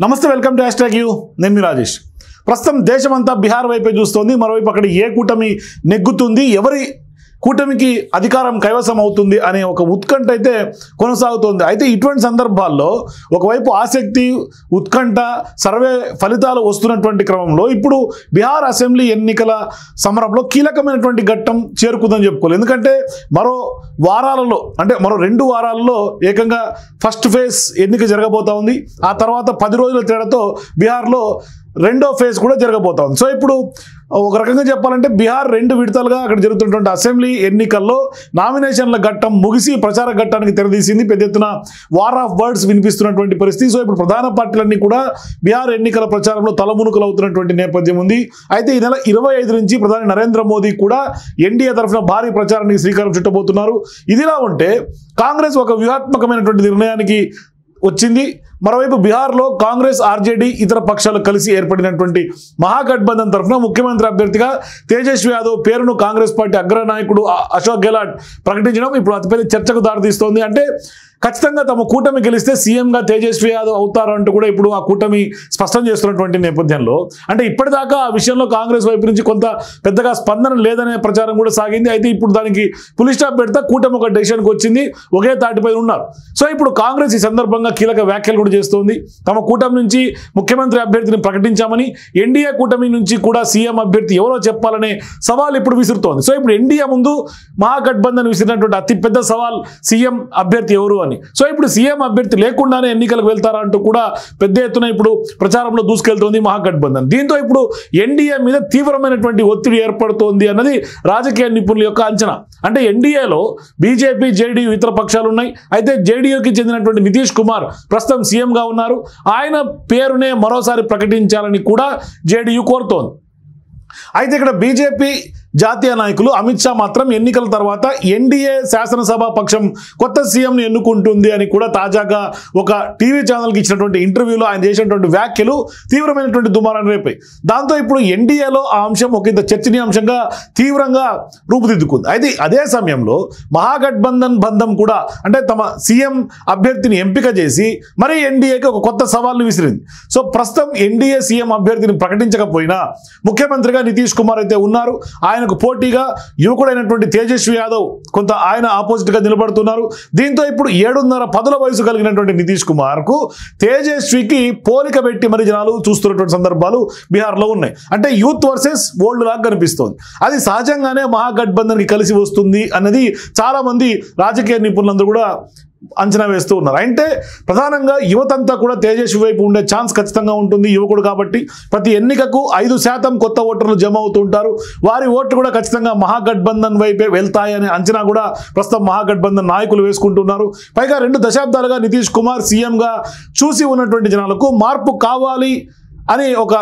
నమస్తే, welcome to #you. నేను మీ రాజేష్. ప్రస్తుతం దేశమంతా బీహార్ వైపే చూస్తోంది. మరోవైపు అక్కడ ఏ కూటమి నెగ్గుతుంది, ఎవరి కూటమికి అధికారం కైవసం అవుతుంది అనే ఒక ఉత్కంఠ అయితే కొనసాగుతోంది. అయితే ఇటువంటి సందర్భాల్లో ఒకవైపు ఆసక్తి, ఉత్కంఠ, సర్వే ఫలితాలు వస్తున్నటువంటి క్రమంలో ఇప్పుడు బీహార్ అసెంబ్లీ ఎన్నికల సమరంలో కీలకమైనటువంటి ఘట్టం చేరుకుందని చెప్పుకోవాలి. ఎందుకంటే మరో వారాలలో, అంటే మరో 2 వారాల్లో ఏకంగా ఫస్ట్ ఫేజ్ ఎన్నిక జరగబోతా ఉంది. ఆ తర్వాత 10 రోజుల తేడాతో బీహార్లో రెండో ఫేజ్ కూడా జరగబోతా ఉంది. సో ఇప్పుడు ఒక రకంగా చెప్పాలంటే బీహార్ 2 విడతలుగా అక్కడ జరుగుతున్నటువంటి అసెంబ్లీ ఎన్నికల్లో నామినేషన్ల ఘట్టం ముగిసి ప్రచార ఘట్టానికి తెరదీసింది. పెద్ద ఎత్తున వార్ ఆఫ్ వర్డ్స్ వినిపిస్తున్నటువంటి పరిస్థితి. సో ఇప్పుడు ప్రధాన పార్టీలన్నీ కూడా బీహార్ ఎన్నికల ప్రచారంలో తలమునుకలు అవుతున్నటువంటి నేపథ్యం ఉంది. అయితే ఈ నెల 25 నుంచి ప్రధాని నరేంద్ర మోదీ కూడా ఎన్డీఏ తరఫున భారీ ప్రచారానికి శ్రీకారం చుట్టబోతున్నారు. ఇదిలా ఉంటే కాంగ్రెస్ ఒక వ్యూహాత్మకమైనటువంటి నిర్ణయానికి వచ్చింది. మరోవైపు బీహార్లో కాంగ్రెస్, ఆర్జేడీ ఇతర పక్షాలు కలిసి ఏర్పడినటువంటి మహాగఠబంధన్ తరఫున ముఖ్యమంత్రి అభ్యర్థిగా తేజస్వి యాదవ్ పేరును కాంగ్రెస్ పార్టీ అగ్రనాయకుడు అశోక్ గెహ్లాట్ ప్రకటించడం ఇప్పుడు అతిపెద్ద చర్చకు దారితీస్తోంది. అంటే ఖచ్చితంగా తమ కూటమి గెలిస్తే సీఎంగా తేజస్వి యాదవ్ అవుతారు అంటూ కూడా ఇప్పుడు ఆ కూటమి స్పష్టం చేస్తున్నటువంటి నేపథ్యంలో, అంటే ఇప్పటిదాకా ఆ విషయంలో కాంగ్రెస్ వైపు నుంచి కొంత పెద్దగా స్పందన లేదనే ప్రచారం కూడా సాగింది. అయితే ఇప్పుడు దానికి పులి స్టాప్ పెడతా కూటమి ఒక డెసిషన్కి వచ్చింది, ఒకే తాటిపై ఉన్నారు. సో ఇప్పుడు కాంగ్రెస్ ఈ సందర్భంగా కీలక వ్యాఖ్యలు కూడా చేస్తోంది. తమ కూటమి నుంచి ముఖ్యమంత్రి అభ్యర్థిని ప్రకటించామని, ఎన్డీఏ కూటమి నుంచి కూడా సీఎం అభ్యర్థి ఎవరో చెప్పాలనే సవాల్ ఇప్పుడు విసురుతోంది. సో ఇప్పుడు ఎన్డీఏ ముందు మహాగఠబంధన్ విసిరినటువంటి అతిపెద్ద సవాల్ సీఎం అభ్యర్థి ఎవరు అని. సో ఇప్పుడు సీఎం అభ్యర్థి లేకుండానే ఎన్నికలకు వెళ్తారా అంటూ కూడా పెద్ద ఎత్తున ఇప్పుడు ప్రచారంలో దూసుకెళ్తోంది మహాగఠబంధన్. దీంతో ఇప్పుడు ఎన్డీఏ మీద తీవ్రమైనటువంటి ఒత్తిడి ఏర్పడుతోంది అన్నది రాజకీయ నిపుణుల యొక్క అంచనా. అంటే ఎన్డీఏలో బీజేపీ, జేడీయూ ఇతర పక్షాలు ఉన్నాయి. అయితే జేడీయూకి చెందినటువంటి నితీష్ కుమార్ ప్రస్తుతం సీఎంగా ఉన్నారు. ఆయన పేరునే మరోసారి ప్రకటించాలని కూడా జేడీయూ కోరుతోంది. అయితే ఇక్కడ బీజేపీ జాతీయ నాయకులు అమిత్ షా మాత్రం ఎన్నికల తర్వాత ఎన్డీఏ శాసనసభ పక్షం కొత్త సీఎంని ఎన్నుకుంటుంది అని కూడా తాజాగా ఒక టీవీ ఛానల్కి ఇచ్చినటువంటి ఇంటర్వ్యూలో ఆయన చేసినటువంటి వ్యాఖ్యలు తీవ్రమైనటువంటి దుమారాన్ని రేపాయి. దాంతో ఇప్పుడు ఎన్డీఏలో ఆ అంశం ఒక ఇంత చర్చనీయాంశంగా తీవ్రంగా రూపుదిద్దుకుంది. అయితే అదే సమయంలో మహాగఠబంధన్ బంధం కూడా, అంటే తమ సీఎం అభ్యర్థిని ఎంపిక చేసి మరి ఎన్డీఏకి ఒక కొత్త సవాల్ని విసిరింది. సో ప్రస్తుతం ఎన్డీఏ సీఎం అభ్యర్థిని ప్రకటించకపోయినా ముఖ్యమంత్రిగా నితీష్ కుమార్ అయితే ఉన్నారు. ఆయనకు పోటీగా యువకుడైనటువంటి తేజస్వి యాదవ్ కొంత ఆయన ఆపోజిట్గా నిలబడుతున్నారు. దీంతో ఇప్పుడు 7.5 వయసు కలిగినటువంటి నితీష్ కుమార్కు తేజస్వికి పోలిక పెట్టి మరి జనాలు చూస్తున్నటువంటి సందర్భాలు బీహార్లో ఉన్నాయి. అంటే యూత్ వర్సెస్ ఓల్డ్ లాగా కనిపిస్తోంది. అది సహజంగానే మహాగఠబంధన్కి కలిసి వస్తుంది అన్నది చాలామంది రాజకీయ నిపుణులందరూ కూడా అంచనా వేస్తూ ఉన్నారు. అంటే ప్రధానంగా యువతంతా కూడా తేజస్వి వైపు ఉండే ఛాన్స్ ఖచ్చితంగా ఉంటుంది. యువకుడు కాబట్టి ప్రతి ఎన్నికకు 5% కొత్త ఓటర్లు జమ అవుతుంటారు. వారి ఓట్లు కూడా ఖచ్చితంగా మహాగఠబంధన్ వైపే వెళ్తాయనే అంచనా కూడా ప్రస్తుతం మహాగఠబంధన్ నాయకులు వేసుకుంటున్నారు. పైగా 2 దశాబ్దాలుగా నితీష్ కుమార్ సీఎంగా చూసి ఉన్నటువంటి జనాలకు మార్పు కావాలి అని ఒక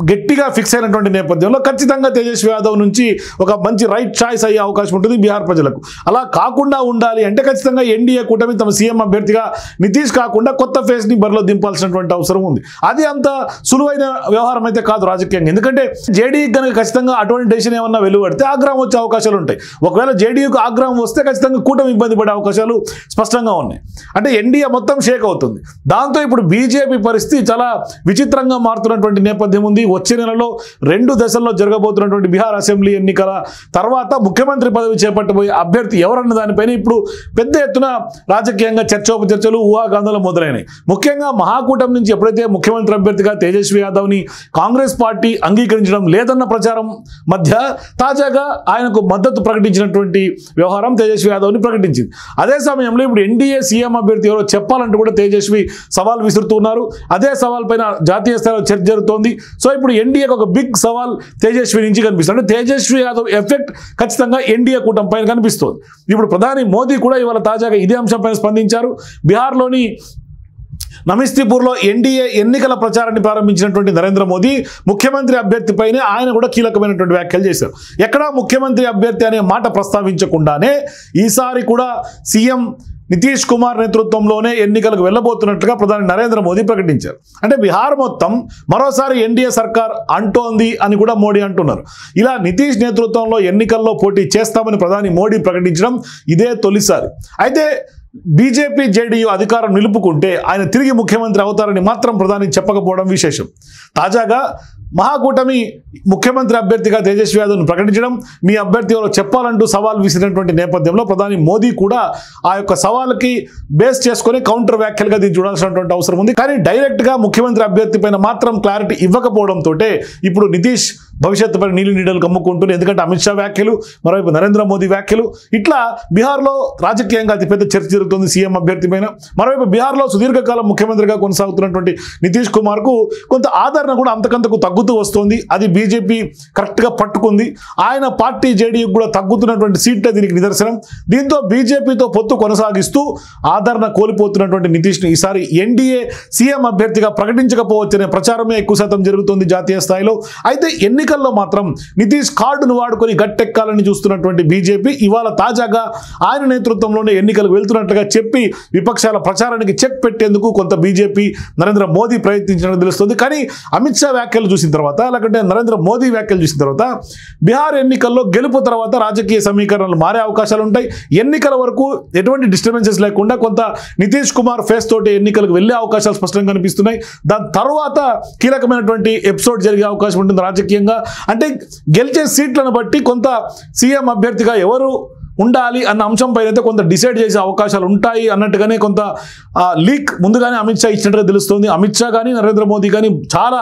గట్టిగా ఫిక్స్ అయినటువంటి నేపథ్యంలో ఖచ్చితంగా తేజస్వి యాదవ్ నుంచి ఒక మంచి రైట్ చాయిస్ అయ్యే అవకాశం ఉంటుంది బీహార్ ప్రజలకు. అలా కాకుండా ఉండాలి అంటే ఖచ్చితంగా ఎన్డీఏ కూటమి తమ సీఎం అభ్యర్థిగా నితీష్ కాకుండా కొత్త ఫేస్ని బరిలో దింపాల్సినటువంటి అవసరం ఉంది. అది అంత సులువైన వ్యవహారం అయితే కాదు రాజకీయంగా. ఎందుకంటే జేడీయూకి కనుక ఖచ్చితంగా అటువంటి డెసిషన్ ఏమన్నా వెలువడితే ఆగ్రహం వచ్చే అవకాశాలు ఉంటాయి. ఒకవేళ జేడీయూకి ఆగ్రహం వస్తే ఖచ్చితంగా కూటమి ఇబ్బంది పడే అవకాశాలు స్పష్టంగా ఉన్నాయి. అంటే ఎన్డీఏ మొత్తం షేక్ అవుతుంది. దాంతో ఇప్పుడు బీజేపీ పరిస్థితి చాలా విచిత్రంగా మారుతున్నటువంటి నేపథ్యం ఉంది. వచ్చే నెలలో 2 దశల్లో జరగబోతున్నటువంటి బీహార్ అసెంబ్లీ ఎన్నికల తర్వాత ముఖ్యమంత్రి పదవి చేపట్టబోయే అభ్యర్థి ఎవరన్న దానిపైన ఇప్పుడు పెద్ద ఎత్తున రాజకీయంగా చర్చోపచర్చలు, ఊహాగాంధాలు మొదలైనాయి. ముఖ్యంగా మహాకూటమి నుంచి ఎప్పుడైతే ముఖ్యమంత్రి అభ్యర్థిగా తేజస్వి యాదవ్ని కాంగ్రెస్ పార్టీ అంగీకరించడం లేదన్న ప్రచారం మధ్య తాజాగా ఆయనకు మద్దతు ప్రకటించినటువంటి వ్యవహారం తేజస్వి యాదవ్ని ప్రకటించింది. అదే సమయంలో ఇప్పుడు ఎన్డీఏ సీఎం అభ్యర్థి ఎవరో చెప్పాలంటూ కూడా తేజస్వి సవాల్ విసురుతున్నారు. అదే సవాల్ పైన జాతీయ స్థాయిలో చర్చ జరుగుతోంది. సో ఇప్పుడు ఎన్డీఏకి ఒక బిగ్ సవాల్ తేజస్వి నుంచి కనిపిస్తుంది. అంటే తేజస్వి యాదవ్ ఎఫెక్ట్ ఖచ్చితంగా ఎన్డీఏ కూటమి పైన కనిపిస్తుంది. ఇప్పుడు ప్రధాని మోదీ కూడా ఇవాళ తాజాగా ఇదే అంశంపైన స్పందించారు. బీహార్లోని నమిస్తీపూర్లో ఎన్డీఏ ఎన్నికల ప్రచారాన్ని ప్రారంభించినటువంటి నరేంద్ర మోదీ ముఖ్యమంత్రి అభ్యర్థిపైనే ఆయన కూడా కీలకమైనటువంటి వ్యాఖ్యలు చేశారు. ఎక్కడా ముఖ్యమంత్రి అభ్యర్థి అనే మాట ప్రస్తావించకుండానే ఈసారి కూడా సీఎం నితీష్ కుమార్ నేతృత్వంలోనే ఎన్నికలకు వెళ్ళబోతున్నట్లుగా ప్రధాని నరేంద్ర మోదీ ప్రకటించారు. అంటే బీహార్ మొత్తం మరోసారి ఎన్డీఏ సర్కార్ అంటోంది అని కూడా మోడీ అంటున్నారు. ఇలా నితీష్ నేతృత్వంలో ఎన్నికల్లో పోటీ చేస్తామని ప్రధాని మోడీ ప్రకటించడం ఇదే తొలిసారి. అయితే బీజేపీ జేడీయూ అధికారం నిలుపుకుంటే ఆయన తిరిగి ముఖ్యమంత్రి అవుతారని మాత్రం ప్రధాని చెప్పకపోవడం విశేషం. తాజాగా మహాకూటమి ముఖ్యమంత్రి అభ్యర్థిగా తేజస్వి యాదవ్ను ప్రకటించడం, మీ అభ్యర్థి ఎవరో చెప్పాలంటూ సవాల్ విసిరినటువంటి నేపథ్యంలో ప్రధాని మోదీ కూడా ఆ యొక్క సవాల్కి బేస్ చేసుకొని కౌంటర్ వ్యాఖ్యలుగా దీన్ని చూడాల్సినటువంటి అవసరం ఉంది. కానీ డైరెక్ట్గా ముఖ్యమంత్రి అభ్యర్థి పైన మాత్రం క్లారిటీ ఇవ్వకపోవడంతో ఇప్పుడు నితీష్ భవిష్యత్తుపై నీళ్ళు నీడలు కమ్ముకుంటుంది. ఎందుకంటే అమిత్ షా వ్యాఖ్యలు, మరోవైపు నరేంద్ర మోదీ వ్యాఖ్యలు, ఇట్లా బీహార్లో రాజకీయంగా అతిపెద్ద చర్చ జరుగుతుంది సీఎం అభ్యర్థి పైన. మరోవైపు బీహార్లో సుదీర్ఘకాలం ముఖ్యమంత్రిగా కొనసాగుతున్నటువంటి నితీష్ కుమార్కు కొంత ఆదరణ కూడా అంతకంతకు తగ్గుతూ వస్తుంది. అది బీజేపీ కరెక్ట్గా పట్టుకుంది. ఆయన పార్టీ జేడీయూకి కూడా తగ్గుతున్నటువంటి సీట్లే దీనికి నిదర్శనం. దీంతో బీజేపీతో పొత్తు కొనసాగిస్తూ ఆదరణ కోల్పోతున్నటువంటి నితీష్ను ఈసారి ఎన్డీఏ సీఎం అభ్యర్థిగా ప్రకటించకపోవచ్చనే ప్రచారమే ఎక్కువ శాతం జరుగుతుంది జాతీయ స్థాయిలో. అయితే ఎన్నికల్లో మాత్రం నితీష్ కార్డును వాడుకొని గట్టెక్కాలని చూస్తున్నటువంటి బీజేపీ ఇవాళ తాజాగా ఆయన నేతృత్వంలోనే ఎన్నికలకు వెళ్తున్నట్లుగా చెప్పి విపక్షాల ప్రచారానికి చెక్ పెట్టేందుకు కొంత బీజేపీ నరేంద్ర మోదీ ప్రయత్నించినట్టు తెలుస్తుంది. కానీ అమిత్ షా వ్యాఖ్యలు చూసిన తర్వాత, లేకుంటే నరేంద్ర మోదీ వ్యాఖ్యలు చూసిన తర్వాత బీహార్ ఎన్నికల్లో గెలుపు తర్వాత రాజకీయ సమీకరణలు మారే అవకాశాలు ఉంటాయి. ఎన్నికల వరకు ఎటువంటి డిస్టర్బెన్సెస్ లేకుండా కొంత నితీష్ కుమార్ ఫేస్ తోటి ఎన్నికలకు వెళ్లే అవకాశాలు స్పష్టంగా కనిపిస్తున్నాయి. దాని తర్వాత కీలకమైనటువంటి ఎపిసోడ్ జరిగే అవకాశం ఉంటుంది రాజకీయంగా. అంటే గెలిచే సీట్లను బట్టి కొంత సీఎం అభ్యర్థిగా ఎవరు ఉండాలి అన్న అంశంపై అయితే కొంత డిసైడ్ చేసే అవకాశాలు ఉంటాయి అన్నట్టుగానే కొంత లీక్ ముందుగానే అమిత్ షా ఇచ్చినట్టుగా తెలుస్తుంది. అమిత్ షా కానీ నరేంద్ర మోదీ కానీ చాలా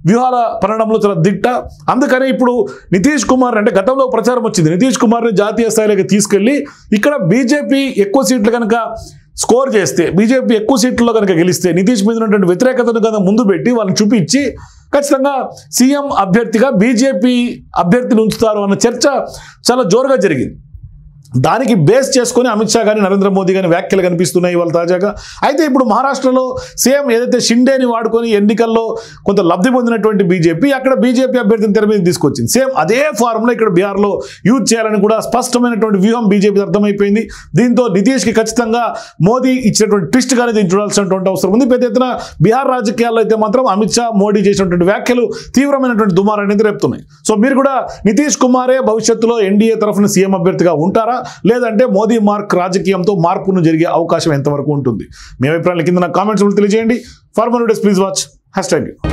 వ్యూహాల పనడంలో చాలా దిట్ట. అందుకనే ఇప్పుడు నితీష్ కుమార్ అంటే గతంలో ప్రచారం వచ్చింది, నితీష్ కుమార్ని జాతీయ స్థాయిలోకి తీసుకెళ్లి ఇక్కడ బీజేపీ ఎక్కువ సీట్లు కనుక స్కోర్ చేస్తే, బీజేపీ ఎక్కువ సీట్లలో కనుక గెలిస్తే నితీష్ మీద ఉన్నటువంటి వ్యతిరేకతను కనుక ముందు పెట్టి వాళ్ళని చూపించి ఖచ్చితంగా సీఎం అభ్యర్థిగా బీజేపీ అభ్యర్థిని ఉంచుతారు అన్న చర్చ చాలా జోరుగా జరిగింది. దానికి బేస్ చేసుకొని అమిత్ షా కానీ నరేంద్ర మోదీ కానీ వ్యాఖ్యలు కనిపిస్తున్నాయి ఇవాళ తాజాగా. అయితే ఇప్పుడు మహారాష్ట్రలో సేమ్ ఏదైతే షిండేని వాడుకొని ఎన్నికల్లో కొంత లబ్ధి పొందినటువంటి బీజేపీ అక్కడ బీజేపీ అభ్యర్థిని తెర మీద తీసుకొచ్చింది. సేమ్ అదే ఫార్ములా ఇక్కడ బీహార్లో యూజ్ చేయాలని కూడా స్పష్టమైనటువంటి వ్యూహం బీజేపీ అర్థమైపోయింది. దీంతో నితీష్కి ఖచ్చితంగా మోదీ ఇచ్చినటువంటి ట్విస్ట్ కానీ దీన్ని చూడాల్సినటువంటి అవసరం ఉంది. పెద్ద ఎత్తున బీహార్ రాజకీయాల్లో అయితే మాత్రం అమిత్ షా మోడీ చేసినటువంటి వ్యాఖ్యలు తీవ్రమైనటువంటి దుమారాన్ని రేపుతున్నాయి. సో మీరు కూడా నితీష్ కుమారే భవిష్యత్తులో ఎన్డీఏ తరఫున సీఎం అభ్యర్థిగా ఉంటారా, లేదంటే మోదీ మార్క్ రాజకీయంతో మార్పును జరిగే అవకాశం ఎంతవరకు ఉంటుంది? మీ అభిప్రాయాల కింద నా కామెంట్స్ తెలియజేయండి. For more videos please watch #.